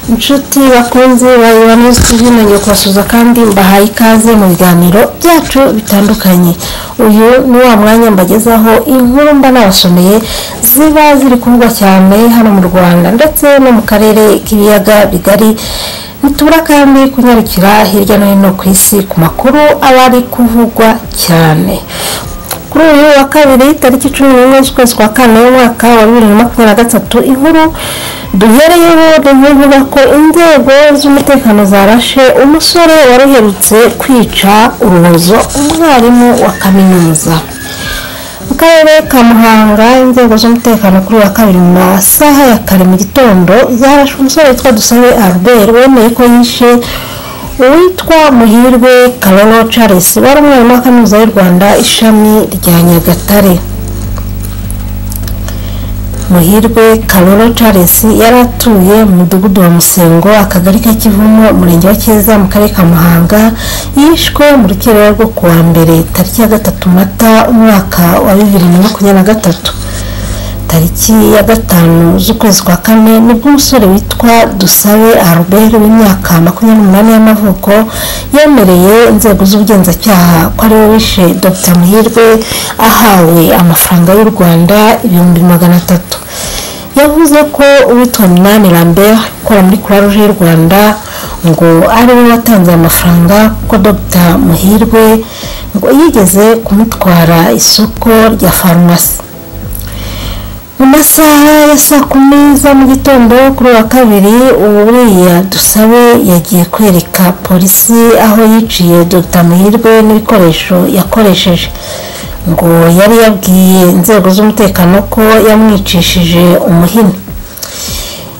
inshuti bakunze bayibona TV ngiye kubasuza kandi mbahaye ikaze mu biganiro byacu bitandukanye. Uyu ni wa mwanya mbagezaho inkuru mba nabasomeye ziba ziri kuvugwa cyane hano mu Rwanda ndetse no mu karere k'ibiyaga bigari. Nitubura kandi kunyarukira hirya no hino ku isi ku makuru abari kuvugwa cyane. Kuri uyu wa kabiri tariki 11 z'ukwezi kwa kane mwaka wa 2023 inkuru duhereyeho bivuga ko inzego z'umutekano zarashe umusore waruherutse kwica urubozo umwarimu wa kaminuza. Mu karere ka Muhanga inzego z'umutekano kuri wa kabiri mu masaha ya kare mu gitondo zarashe umusore witwa Dusabe Albert wemeye ko yishe uwitwa Muhirwe Karolo Charles wari umwarimu wa kaminuza y'u Rwanda ishami rya Nyagatare. Muhirwe Karolo Charles yaratuye mu mudugudu wa Musengo akagari ka Kivumo umurenge wa Cyeza mu karere ka Muhanga yishwe mu rukerera rwo kuwa mbere tariki ya 3 Mata umwaka wa 2023. Tariki ya 5 z'ukwezi kwa kane nibwo umusore witwa Dusabe Albert w'imyaka 28 y'amavuko yemereye inzego z'ubugenzacyaha ko ari we wishe Dr. Muhirwe ahawe amafaranga y'u Rwanda 300,000. Yavuze ko uwitwa Minani Lambert ukora muri Croix Rouge y'u Rwanda ngo ari we watanze amafaranga ko Dr. Muhirwe ngo yigeze kumutwara isoko rya farumasi. Mu masaha ya saa 10 za mu gitondo kuri wa kabiri uriya Dusabe yagiye kwereka polisi aho yiciye Dr. Muhirwe n'ibikoresho yakoresheje. Ngo yari yabwiye inzego z'umutekano ko yamwicishije umuhini.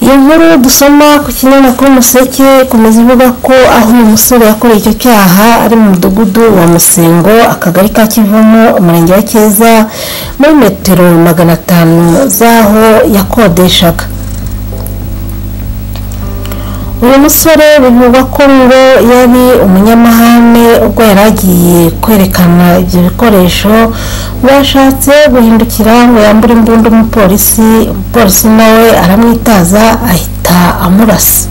Iyo nkuru dusoma ku kinyamakuru Umuseke komeza ivuga ko aho uyu musore yakoreye icyo cyaha ari mu mudugudu wa Musengo akagari ka Kivumo umurenge wa Cyeza muri metero 500 zaho yakodeshaga. Uyu musore bivugwa ko ngo yari umunyamahane ubwo yaragiye kwerekana ibyo bikoresho bashatse guhindukira ngo yambure imbunda umupolisi nawe aramwitaza ahita amurasa.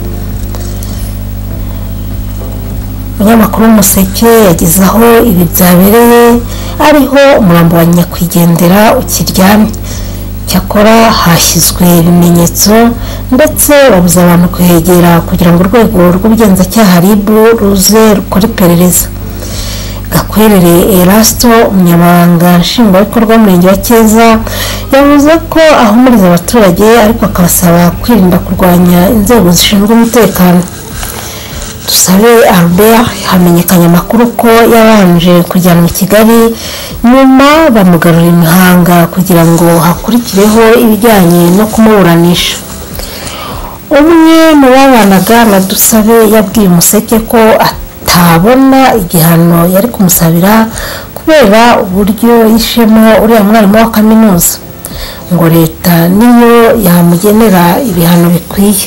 Umunyamakuru Umuseke yagize aho ibi byabereye ariho umurambo wa nyakwigendera ukiryamye. Cyakora hashyizwe ibimenyetso ndetse babuza abantu kuhegera kugira ngo urwego rw'ubugenzacyaha RIB ruze rukore iperereza. Gakwerere Erasto umunyamabanga nshingwabikorwa w'umurenge wa Cyeza yavuze ko ahumuriza abaturage ariko akabasaba kwirinda kurwanya inzego zishinzwe umutekano. Dusabe Albert hamenyekanye amakuru ko yabanje kujyanwa i Kigali nyuma bamugarura i Muhanga kugira ngo hakurikireho ibijyanye no kumuburanisha. Umwe mu babanaga na Dusabe yabwiye Umuseke ko atabona igihano yari kumusabira kubera uburyo yishemo uriya mwarimu wa kaminuza. Ngo leta niyo yamugenera ibihano bikwiye.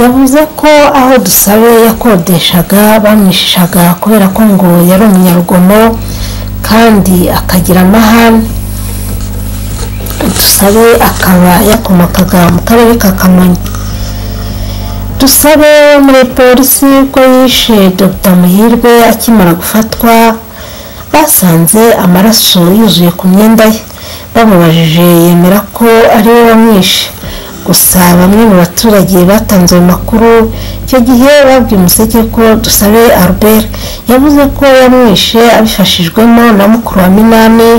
Yavuze ko aho Dusabe yakodeshaga bamwishishaga kubera ko ngo yari umunyarugomo kandi akagira amahane. Dusabe akaba yakomokaga mu karere ka Kamonyi. Dusabe muri polisi ko yishe Dr. Muhirwe akimara gufatwa basanze amaraso yuzuye ku myenda ye. Bamubajije yemera ko ari we wamwishe. Gusa bamwe mu baturage batanze amakuru icyo gihe babwiye Umuseke ko Dusabe Albert yavuze ko yamwishe abifashijwemo na mukuru wa Minani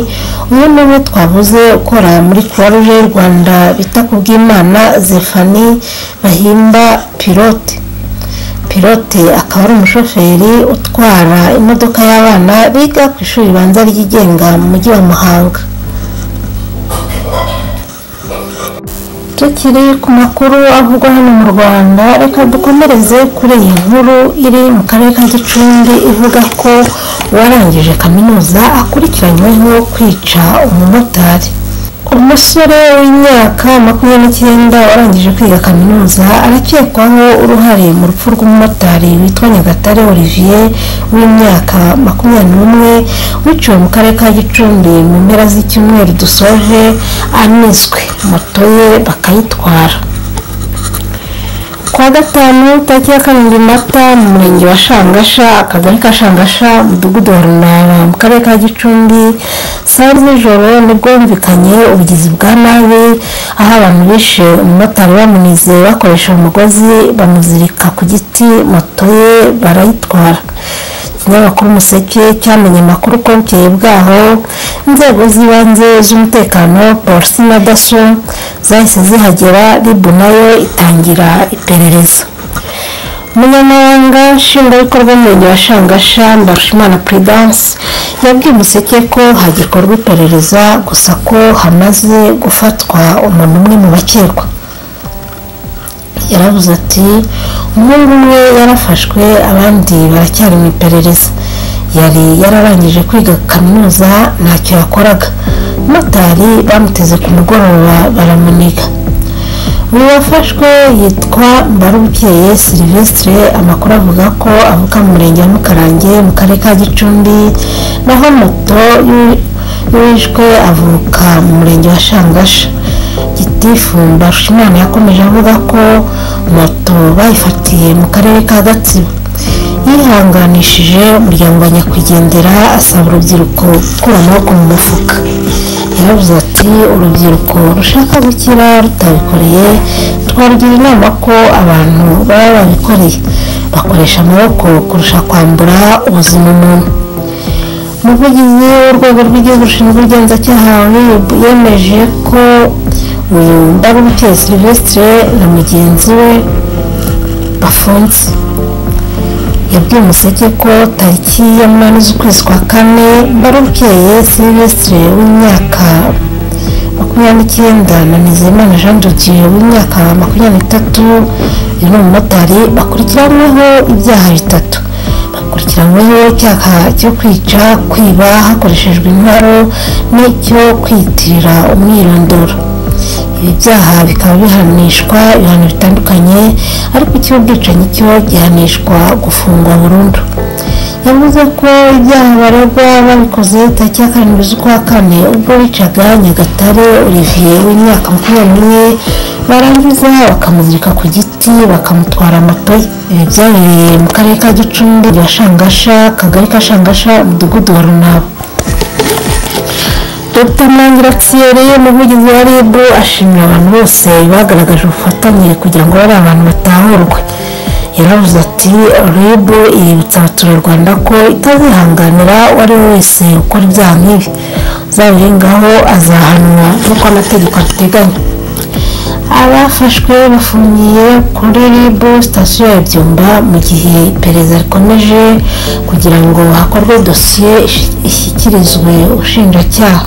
uyu niwe twavuze ukora muri Croix Rouge y'u Rwanda bita Kubwimana Zephanie bahimba pilote akaba ari umushoferi utwara imodoka y'abana biga ku ishuri ribanza ryigenga mu mujyi wa Muhanga. Tukiri ku makuru avugwa hano mu Rwanda reka dukomereze kuri iyi nkuru iri mu karere ka Gicumbi ivuga ko warangije kaminuza akurikiranyweho kwica umumotari. Umusore w'imyaka 29 warangije kwiga kaminuza arakekwaho uruhare mu rupfu rw'umumotari witwa Nyagatare Olivier w'imyaka 21 wiciwe mu karere ka Gicumbi mu mpera z'icyumweru dusoje anizwe moto ye bakayitwara. Kuwa gatanu tariki ya 7 Mata mu murenge wa Shangasha, akagari ka Shangasha, umudugudu wa Runaba mu karere ka Gicumbi, saa z'ijoro nibwo humvikanye ubugizi bwa nabi, aho abantu bishe umumotari bamunize bakoresha umugozi bamuzirika ku giti, moto ye barayitwara. Ikinyamakuru Umuseke cyamenye amakuru ko bukeye bwaho inzego z'ibanze z'umutekano, polisi na daso zahise zihagera, RIB nayo itangira iperereza. Umunyamabanga nshingwabikorwa w'umurenge wa Shangasha, Mbarushimana Prudence, yabwiye Umuseke ko hagikorwa iperereza, gusa ko hamaze gufatwa umuntu umwe mu bakekwa. Yaravuze ati umuhungu umwe yarafashwe, abandi baracyari mu iperereza. Yari yararangije kwiga kaminuza, ntacyo yakoraga. Motari bamuteze ku mugoroba baramuniga. Uyu wafashwe yitwa Mbarubukeye Sylvestre, amakuru avuga ko avuka mu murenge wa Mukarange mu karere ka Gicumbi, naho moto y'uwishwe avuka mu murenge wa Shangasha. Gitifu Mbarushimana yakomeje avuga ko moto bayifatiye mu karere ka Gatsibo. Yihanganishije umuryango wa nyakwigendera, asaba urubyiruko gukura amaboko mu mufuka. Yaravuze ati urubyiruko rushaka gukira rutabikoreye, twarugira inama ko abantu baba babikoreye bakoresha amaboko kurusha kwambura ubuzima umuntu. Umuvugizi w'urwego rw'igihugu rushinzwe ubugenzacyaha yemeje ko uyu Mbarubukeye Sylvestre na mugenzi we bafunze. Yabwiye Umuseke ko tariki ya 8 z'ukwezi kwa 4 Mbarubukeye Sylvestre w'imyaka 29 na Nizeyimana Jean de Dieu w'imyaka 23 uyu mumotari bakurikiranyweho ibyaha bitatu. Bakurikiranyweho icyaha cyo kwica, kwiba hakoreshejwe intwaro, n'icyo kwitirira umwirondoro. Ibi byaha bikaba bihanishwa ibihano bitandukanye, ariko icy'ubwicanyi cyo gihanishwa gufungwa burundu. Yavuze ko ibyaha baregwa babikoze tariki ya 7 z'ukwa 4 ubwo bicaga Nyagatare Olivier w'imyaka 21, barangiza bakamuzirika ku giti bakamutwara moto ye. Ibi byabereye mu karere ka Gicumbi ya Shangasha, akagari ka Shangasha, umudugudu wa Runaba. Dr. Mangira Thierry, umuvugizi wa RIB, ashimira abantu bose bagaragaje ubufatanye kugira ngo bari abantu batahurwe. Yaravuze ati RIB yibutsa abaturarwanda ko itazihanganira uwo ari we wese ukora ibyaha nk'ibi, uzabirengaho azahanwa nk'uko amategeko abiteganya. Abafashwe bafungiye kuri RIB sitasiyo ya Byumba mu gihe iperereza rikomeje kugira ngo hakorwe dosiye ishyikirizwe ubushinjacyaha.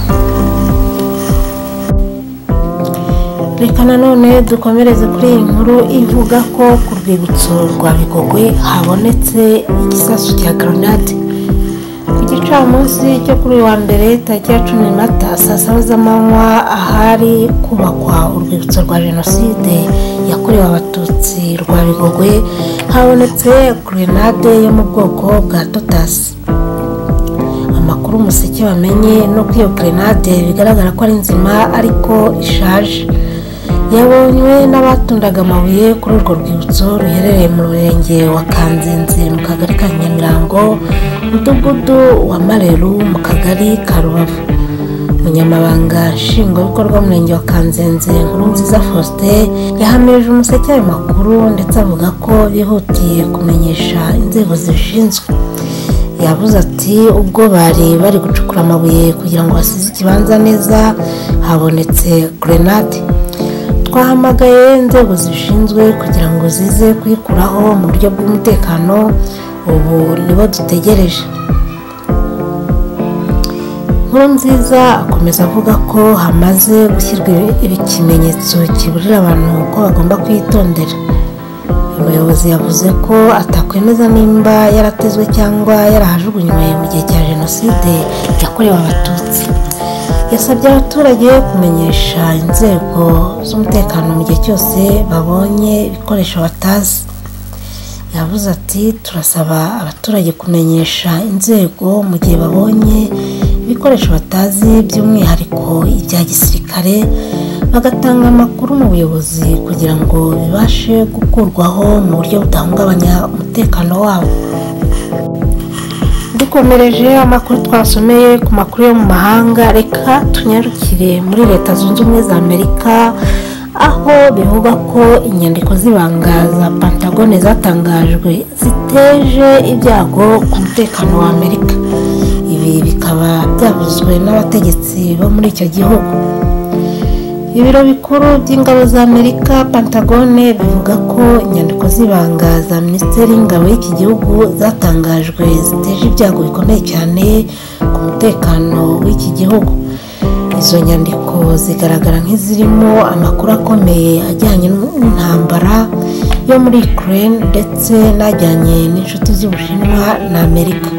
Reka nanone dukomereze kuri iyi nkuru ivuga ko ku rwibutso rwa Bigogwe habonetse igisasu cya grenade. Ku gicamunsi cyo kuri wa mbere tariki ya 10 Mata saa 7 z'amanywa, ahari kubakwa urwibutso rwa jenoside yakorewe abatutsi rwa Bigogwe, habonetse grenade yo mu bwoko bwa totasi. Amakuru Umuseke wamenye no ko iyo grenade bigaragara ko ari nzima ariko ishaje. Yabonywe n'abatundaga amabuye kuri urwo rwibutso ruherereye mu murenge wa Kanzenze mu kagari ka Nyamirango, umudugudu wa Mareru mu kagari ka Rubavu. Umunyamabanga nshingwabikorwa w'umurenge wa Kanzenze Nkurunziza Faustin yahamirije Umuseke ayo makuru, ndetse avuga ko bihutiye kumenyesha inzego zibishinzwe. Yavuze ati ubwo bari gucukura amabuye kugira ngo basize ikibanza neza, habonetse grenade. Twahamagaye inzego zibishinzwe kugira ngo zize kuyikuraho mu buryo bw'umutekano, ubu nibo dutegereje. Nkurunziza akomeza avuga ko hamaze gushyirwa ikimenyetso kiburira abantu ko bagomba kwitondera. Umuyobozi yavuze ko atakwemeza nimba yaratezwe cyangwa yarahajugunywe mu gihe cya jenoside yakorewe abatutsi. Yasabye abaturage kumenyesha inzego z'umutekano mu gihe cyose babonye ibikoresho batazi. Yavuze ati turasaba abaturage kumenyesha inzego mu gihe babonye ibikoresho batazi, by'umwihariko ibya gisirikare, bagatanga amakuru mu buyobozi kugira ngo bibashe gukurwaho mu buryo budahungabanya umutekano wabo. Dukomereje amakuru twasomeye ku makuru yo mu mahanga, reka tunyarukire muri Leta Zunze Ubumwe za Amerika, aho bivuga ko inyandiko z'ibanga za Pentagon zatangajwe ziteje ibyago ku mutekano wa Amerika. Ibi bikaba byavuzwe n'abategetsi bo muri icyo gihugu. Ibiro bikuru by'ingabo za Amerika Pentagon bivuga ko inyandiko z'ibanga za Minisiteri y'Ingabo y'iki gihugu zatangajwe ziteje ibyago bikomeye cyane ku mutekano w'iki gihugu. Izo nyandiko zigaragara nk'izirimo amakuru akomeye ajyanye n'intambara yo muri Ukraine ndetse n'ajyanye n'inshuti z'Ubushinwa na Amerika.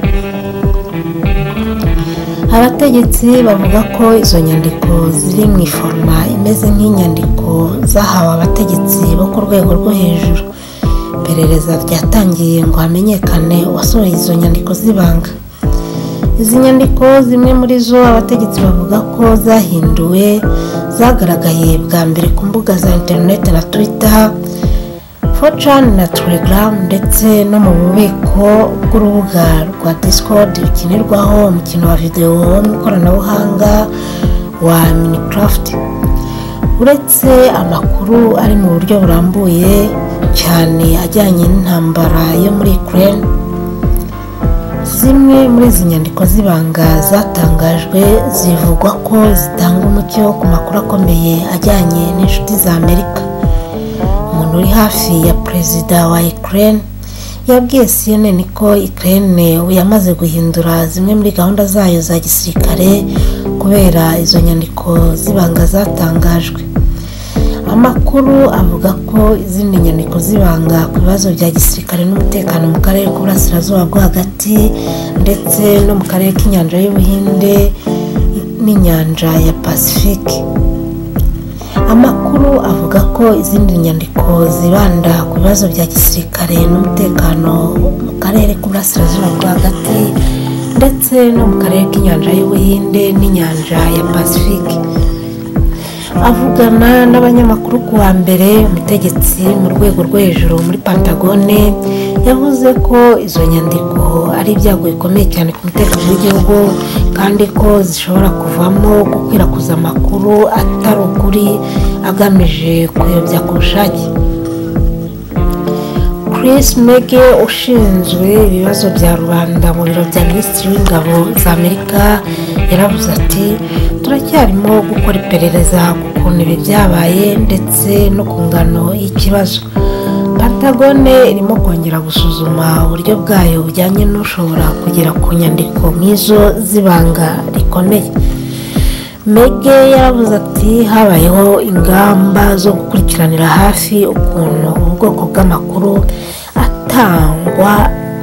Abategetsi bavuga ko izo nyandiko ziri mu iforma imeze nk'inyandiko zahawe abategetsi bo ku rwego rwo hejuru. Iperereza ryatangiye ngo hamenyekane uwasohoye izo nyandiko z'ibanga. Izi nyandiko zimwe muri zo abategetsi bavuga ko zahinduwe, zagaragaye bwa mbere ku mbuga za interineti na Twitter, 4chan na Telegram ndetse no mu bubiko bw'urubuga rwa Discord rukinirwaho umukino wa video wo mu ikoranabuhanga wa Minecraft. Uretse amakuru ari mu buryo burambuye cyane ajyanye n'intambara yo muri Ukraine, zimwe muri izi nyandiko z'ibanga zatangajwe zivugwa ko zitanga umucyo ku makuru akomeye ajyanye n'inshuti za Amerika. Umuntu uri hafi ya perezida wa Ukraine yabwiye CNN ko Ukraine yamaze guhindura zimwe muri gahunda zayo za gisirikare kubera izo nyandiko z'ibanga zatangajwe. Amakuru avuga ko izindi nyandiko z'ibanga ku bibazo bya gisirikare n'umutekano mu karere k'uburasirazuba bwo hagati ndetse no mu karere k'inyanja y'Ubuhinde n'inyanja ya Pacifique. Amakuru avuga ko izindi nyandiko zibanda ku bibazo bya gisirikare n'umutekano mu karere k'uburasirazuba bwo hagati ndetse no mu karere k'inyanja y'Ubuhinde n'inyanja ya Pacifique. Avugana n'abanyamakuru ku wa mbere, umutegetsi mu rwego rwo hejuru muri Pentagon yavuze ko izo nyandiko ari ibyago bikomeye cyane ku mutekano w'igihugu kandi ko zishobora kuvamo gukwirakwiza amakuru atari ukuri agamije kuyobya ku bushake. Chris Mege ushinzwe ibibazo bya rubanda mu biro bya Minisitiri w'Ingabo za Amerika yaravuze ati turacyarimo gukora iperereza ku kuntu ibi byabaye ndetse no ku ngano y'ikibazo. Pentagon irimo kongera gusuzuma uburyo bwayo bujyanye n'ushobora kugera ku nyandiko nk'izo z'ibanga rikomeye. Mege yaravuze ati habayeho ingamba zo gukurikiranira hafi ukuntu ubwoko bw'amakuru atangwa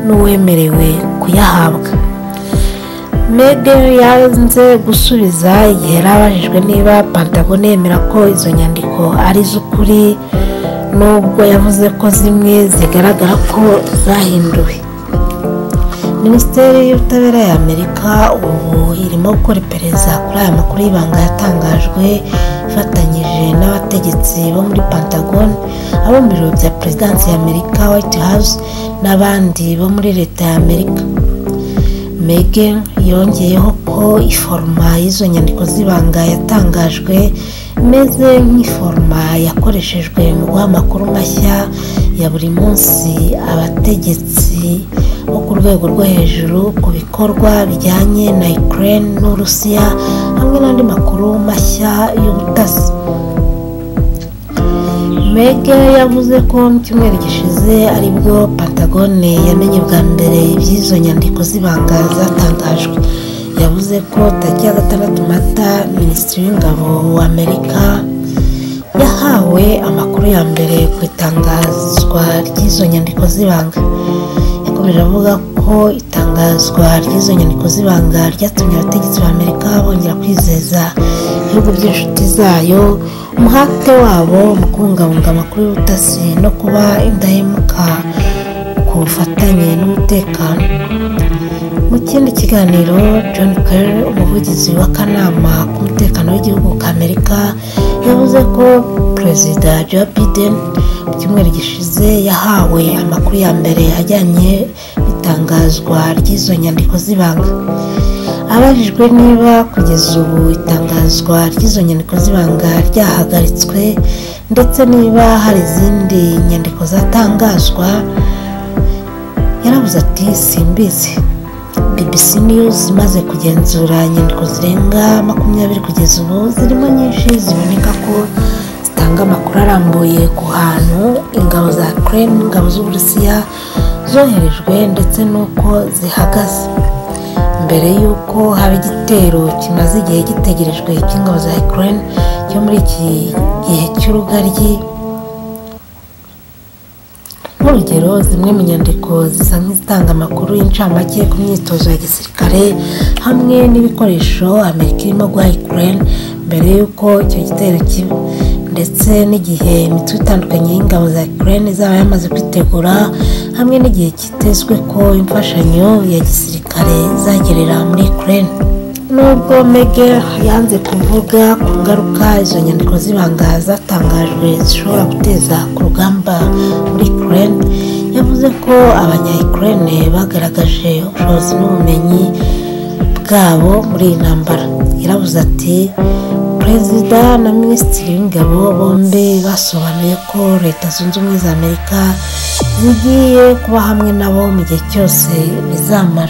n'uwemerewe kuyahabwa. Mege yanze gusubiza igihe yarabajijwe niba Pentagon yemera ko izo nyandiko ari z'ukuri, nubwo yavuze ko zimwe zigaragara ko zahinduwe. Minisiteri y'Ubutabera ya Amerika ubu irimo gukora iperereza kuri aya makuru y'ibanga yatangajwe ifatanyije n'abategetsi bo muri Pentagon, abo mu biro bya Perezidansi ya Amerika White House n'abandi bo muri Leta ya Amerika. Mege yongeyeho ko iforma y'izo nyandiko z'ibanga yatangajwe imeze nk'iforma yakoreshejwe mu guha amakuru mashya ya buri munsi abategetsi bo ku rwego rwo hejuru ku bikorwa bijyanye na Ukraine n'Uburusiya hamwe n'andi makuru mashya y'ubutasi. Mege yavuze ko mu cyumweru gishize aribwo Pentagon yamenye bwa mbere iby'izo nyandiko z'ibanga zatangajwe. Yavuze ko tariki ya 6 Mata Minisitiri w'Ingabo wa Amerika yahawe amakuru ya mbere ku itangazwa ry'izo nyandiko z'ibanga. Yakomeje avuga ko itangazwa ry'izo nyandiko z'ibanga ryatumye abategetsi ba Amerika bongera kwizeza ibihugu by'inshuti zayo umuhate wabo mu kubungabunga amakuru y'ubutasi no kuba indahemuka ku bufatanye n'umutekano. Mu kindi kiganiro, John Kerry umuvugizi w'akanama k'umutekano w'igihugu ka Amerika yavuze ko Perezida Joe Biden mu cyumweru gishize yahawe amakuru ya mbere ajyanye n'itangazwa ry'izo nyandiko z'ibanga. Abajijwe niba kugeza ubu itangazwa ry'izo nyandiko z'ibanga ryahagaritswe ndetse niba hari izindi nyandiko zatangazwa, yaravuze ati simbizi. BBC News imaze kugenzura inyandiko zirenga 20 kugeza ubu, zirimo nyinshi ziboneka ko zitanga amakuru arambuye ku hantu ingabo za Ukraine n'ingabo z'Uburusiya zoherejwe ndetse n'uko zihagaze. Mbere y'uko haba igitero kimaze igihe gitegerejwe cy'ingabo za Ukraine cyo muri iki gihe cy'urugaryi, nk'urugero zimwe mu nyandiko zisa nk'izitanga amakuru y'incamake ku myitozo ya gisirikare hamwe n'ibikoresho Amerika irimo guha Ukraine mbere y'uko icyo gitero kiba, ndetse n'igihe imitwe itandukanye y'ingabo za Ukraine izaba yamaze kwitegura, hamwe n'igihe kitezwe ko imfashanyo ya gisirikare izagerera muri Ukraine. Nubwo Megel yanze kuvuga ku ngaruka izo nyandiko z'ibanga zatangajwe zishobora guteza ku rugamba muri Ukraine, yavuze ko abanya-Ukraine bagaragaje ubushobozi n'ubumenyi bwabo muri iyi ntambara. Yaravuze ati Perezida na Minisitiri w'Ingabo bombi basobanuye ko Leta Zunze Ubumwe za Amerika zigiye kuba hamwe nabo mu gihe cyose bizamara.